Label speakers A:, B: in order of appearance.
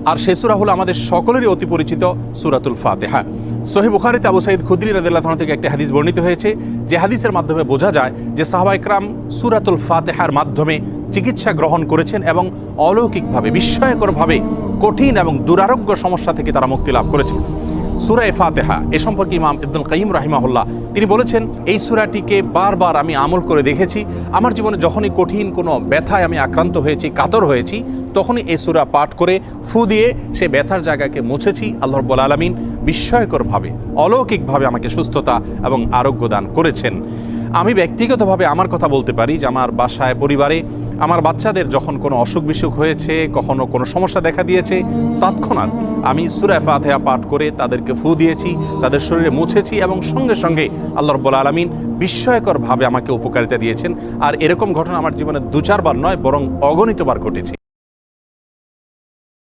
A: আর সেই সূরা হলো আমাদের সকলেরই অতি পরিচিত সূরাতুল ফাতিহা। সহিহ বুখারীতে আবু সাঈদ খুদরি রাদিয়াল্লাহু তাআলা থেকে একটি হাদিস বর্ণিত হয়েছে, যে হাদিসের মাধ্যমে বোঝা যায় যে সাহাবা ইকরাম সূরাতুল ফাতিহার মাধ্যমে চিকিৎসা গ্রহণ করেছেন এবং অলৌকিকভাবে, বিস্ময়করভাবে কঠিন এবং দুরারোগ্য সমস্যা থেকে তারা মুক্তি লাভ করেছে। সূরা ফাতিহা এ সম্পর্কে ইমাম ইবনুল কাইয়িম রাহিমাহুল্লাহ তিনি বলেছেন, এই সূরাটিকে বারবার আমি আমল করে দেখেছি। আমার জীবনে যখনই কঠিন কোনো ব্যথায় আমি আক্রান্ত হয়েছি, কাতর হয়েছি, তখনই এই সূরা পাঠ করে ফু দিয়ে সেই ব্যথার জায়গাকে মুছেছি। আল্লাহ রাব্বুল আলামিন বিস্ময়করভাবে, অলৌকিকভাবে আমাকে সুস্থতা এবং আরোগ্য দান করেছেন। আমি ব্যক্তিগতভাবে আমার কথা বলতে পারি যে আমার বাসায়, পরিবারে আমার বাচ্চাদের যখন কোনো অসুখ বিসুখ হয়েছে, কখনো কোনো সমস্যা দেখা দিয়েছে, তৎক্ষণাৎ আমি সূরা ফাতিহা পাঠ করে তাদেরকে ফু দিয়েছি, তাদের শরীরে মুছেছি এবং সঙ্গে সঙ্গে আল্লাহ রাব্বুল আলামিন বিস্ময়করভাবে আমাকে উপকারিতা দিয়েছেন। আর এরকম ঘটনা আমার জীবনে 2-4 বার নয়, বরং অগণিতবার ঘটেছে।